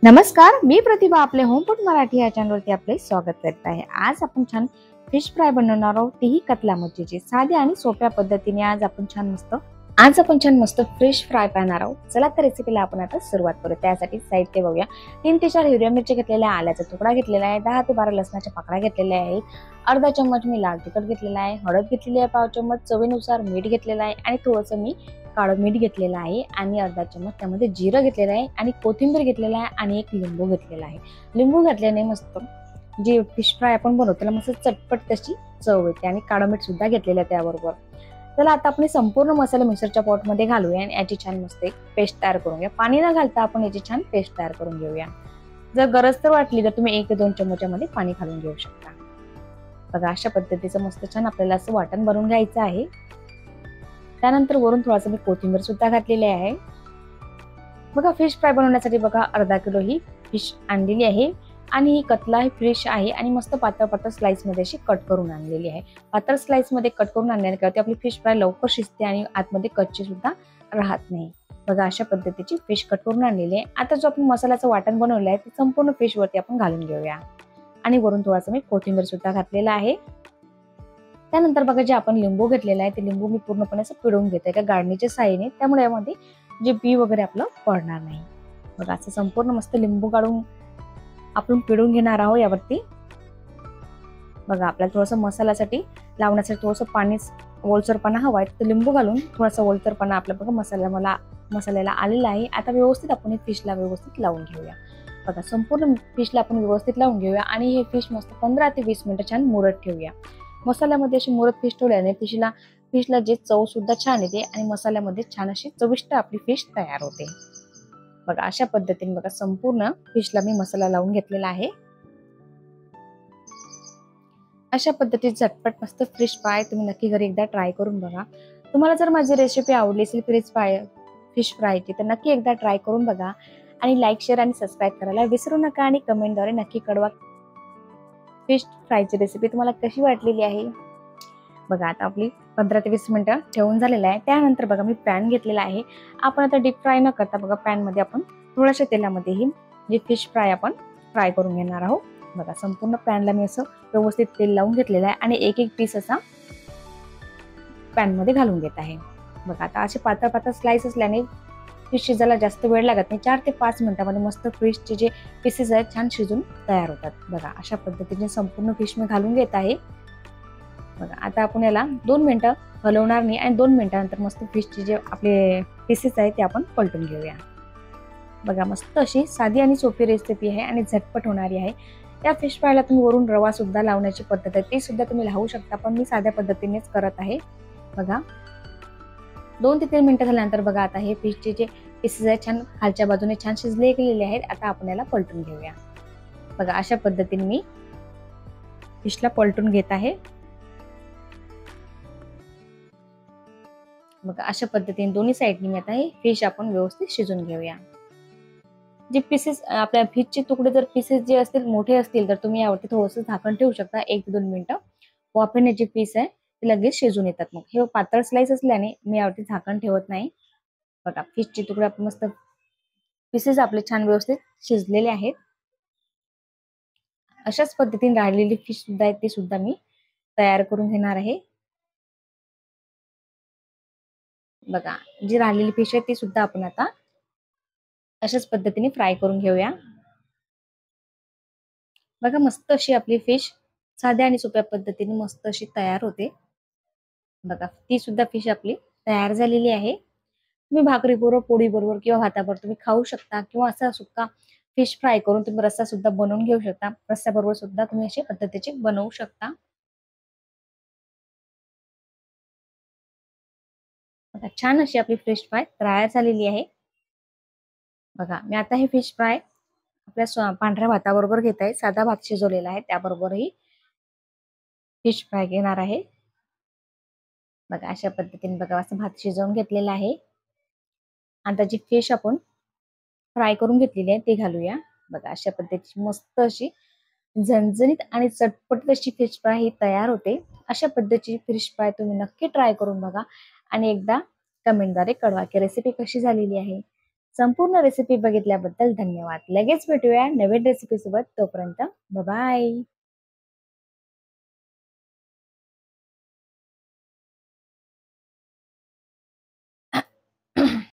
नमस्कार, मी प्रतिभा आपले होमफूड मराठी या चॅनलवरती आपले स्वागत करत आहे। आज आपण छान फिश फ्राय बनवणार आहोत, तीही कतला मच्छीची साध्या आणि सोप्या पद्धतीने। आज आपण छान मस्त फिश फ्राय करणार आहोत। चला तर रेसिपीला आपण आता सुरुवात करू। त्यासाठी साहित्य बघूया। 3 ते 4 हिरव्या मिरची घेतलेल्या, आल्याचा तुकडा घेतलेला आहे, 10 ते 12 लसणाच्या पाकळ्या घेतलेल्या आहे, अर्धा चम्मच मी लाल तिखट घेतलेला आहे, हळद घेतलेली आहे पाव चम्मच, चवीनुसार मीठ घेतलेलं आहे आणि थोडंसं मी काळं मीठ घेतलेलं आहे आणि अर्धा चम्मच त्यामध्ये जिरं घेतलेलं आहे आणि कोथिंबीर घेतलेला आहे आणि एक लिंबू घेतलेला आहे। लिंबू घातल्याने मस्त जे फिश फ्राय आपण बनवतो त्याला मस्त चटपट तशी चव येते आणि काळं मीठ सुद्धा घेतलेलं आहे त्याबरोबर। चला आता आपण संपूर्ण मसाले मिक्सरच्या पॉट मध्ये घालूया आणि याची छान मस्त एक पेस्ट तयार करून घ्या। पाणी न घालता आपण याची छान पेस्ट तयार करून घेऊया। जर गरज तर वाटली तर तुम्ही 1 ते 2 चमच्यामध्ये पाणी घालून घेऊ शकता। बघा अशा पद्धतीचं मस्त छान आपल्याला असं वाटण बनवून घ्यायचं आहे। त्यानंतर वरून थोडासा मी कोथिंबीर सुद्धा घातलेली आहे। बघा फिश फ्राय बनवण्यासाठी बघा अर्धा किलो ही फिश आणलेली आहे आणि ही कतला फिश आहे आणि मस्त पातळ पातळ स्लाइस मध्ये अशी कट करून आणलेली आहे। पातळ स्लाइस मध्ये कट करून आणल्याने काय होते, आपली फिश फ्राय लवकर शिजते आणि आतमध्ये कच्ची सुद्धा राहत नाही। बघा अशा पद्धतीची फिश कट करून आणलेली आहे। आता जो आपण मसाल्याचं वाटण बनवलं आहे ते संपूर्ण फिश वरती आपण घालून घेऊया आणि वरून थोडासा मी कोथिंबीर सुद्धा घातलेला आहे। त्यानंतर बघा जे आपण लिंबू घेतलेला आहे ते लिंबू मी पूर्णपणे असं पिळून घेते का गाळणीच्या साहाय्याने, त्यामुळे यामध्ये जे बी वगैरे आपलं पडणार नाही। बघा असं संपूर्ण मस्त लिंबू काढून आपण पिळून घेणार आहोत यावरती। बघा आपल्याला थोडंसं मसाल्यासाठी लावण्यासाठी थोडंसं पाणी ओलसरपणा हवाय, तर लिंबू घालून थोडासा ओलसरपणा आपला बघा मसाल्याला आलेला आहे। आता व्यवस्थित आपण फिशला व्यवस्थित लावून घेऊया। बघा संपूर्ण फिशला आपण व्यवस्थित लावून घेऊया आणि हे फिश मस्त 15 ते 20 मिनिटं छान मुरत ठेवूया। मसाल्यामध्ये अशी मुरत फिश ठेवल्याने फिशला जे चव सुद्धा छान येते आणि मसाल्यामध्ये छान अशी चविष्ट आपली फिश तयार होते। बघा अशा पद्धतीने बघा संपूर्ण फिशला मी मसाला लावून घेतलेला आहे। अशा पद्धतीने झटपट मस्त फिश फ्राय तुम्ही नक्की घरी एकदा ट्राय करून बघा। तुम्हाला जर माझी रेसिपी आवडली असेल फिश फ्रायची तर नक्की एकदा ट्राय करून बघा आणि लाईक, शेअर आणि सबस्क्राईब करायला विसरू नका आणि कमेंटद्वारे नक्की कळवा फिश फ्रायची रेसिपी तुम्हाला कशी वाटलेली आहे। बघा आता आपली 15 ते 20 मिनिटं ठेवून झालेलं आहे। त्यानंतर बघा मी पॅन घेतलेला आहे। आपण आता डीप फ्राय न करता बघा पॅन मध्ये आपण थोड्याशा तेलामध्ये ही जे फिश फ्राय आपण फ्राय करून घेणार आहोत। बघा संपूर्ण पॅनला मी असं व्यवस्थित तेल लावून घेतलेलं आहे आणि एक एक पीस असा पॅन मध्ये घालून घेत आहे। बघा आता असे पातळ पातळ स्लाइस असल्याने फिश शिजायला जास्त वेळ लागत नाही। 4 ते 5 मिनिटांमध्ये मस्त फिशचे जे पीसेस आहेत छान शिजून तयार होतात। बघा अशा पद्धतीने संपूर्ण फिश मी घालून घेत आहे। बघा आता आपण याला 2 मिनिटं हलवणार नाही आणि 2 मिनिटांनंतर मस्त फिशचे जे आपले पीसेस आहेत ते आपण पलटून घेऊया। बघा मस्त अशी साधी आणि सोपी रेसिपी आहे आणि झटपट होणारी आहे। या फिश फ्रायला तुम्ही वरून रवा सुद्धा लावण्याची पद्धत आहे, ती सुद्धा तुम्ही लावू शकता, पण मी साध्या पद्धतीनेच करत आहे। बघा 2 ते 3 मिनिटं झाल्यानंतर बघा आता हे फिशचे जे पीसेस आहेत छान खालच्या बाजूने छान शिजले गेलेले आहेत। आता आपण याला पलटून घेऊया। बघा अशा पद्धतीने मी फिशला पलटून घेत आहे। बघा अशा पद्धतीने दोन्ही साइडनी मी आता हे फिश आपण व्यवस्थित शिजून घेऊया। जे पीसेस आपल्या फिशचे तुकडे जर पीसेस जे असतील मोठे असतील तर तुम्ही यावरती थोडंसं झाकण ठेवू शकता 1 ते 2 मिनिटं। वाफेने जे पीस आहे ते लगेच शिजून येतात। मग हे पातळ स्लाइस असल्याने मी यावरती झाकण ठेवत नाही। बघा फिशचे तुकडे आपण मस्त पीसेस आपले छान व्यवस्थित शिजलेले आहेत। अशाच पद्धतीने राहिलेली फिश सुद्धा आहे ती सुद्धा मी तयार करून घेणार आहे। बघा जी राहिलेली फिश आहे ती सुद्धा आपण आता अशाच पद्धतीने फ्राय करून घेऊया। बघा मस्त अशी आपली फिश साध्या आणि सोप्या पद्धतीने मस्त अशी तयार होते। बघा ती सुद्धा फिश आपली तयार झालेली आहे। तुम्ही भाकरी बरोबर, पोळी बरोबर किंवा भाताबरोबर तुम्ही खाऊ शकता किंवा असा सुक्का फिश फ्राय करून तुम्ही रस्सा सुद्धा बनवून घेऊ शकता। रस्स्याबरोबर सुद्धा तुम्ही अशा पद्धतीचे बनवू शकता। बघा छान अशी आपली फिश फ्राय तयार झालेली आहे। बघा मी आता हे फिश फ्राय आपल्या पांढऱ्या भाताबरोबर घेत आहे। साधा भात शिजवलेला आहे त्याबरोबरही फिश फ्राय घेणार आहे। बघा अशा पद्धतीने बघा असं भात शिजवून घेतलेला आहे। आता जी फिश आपण फ्राय करून घेतलेली आहे ते घालूया। बघा अशा पद्धतीची मस्त अशी झणझणीत आणि चटपट अशी फिश फ्राय ही तयार होते। अशा पद्धतीची फिश फ्राय तुम्ही नक्की ट्राय करून बघा आणि एकदा कमेंटद्वारे कळवा की रेसिपी कशी झालेली आहे। संपूर्ण रेसिपी बघितल्याबद्दल धन्यवाद. लगेच भेटूया नवीन रेसिपी सोबत. तोपर्यंत बाय.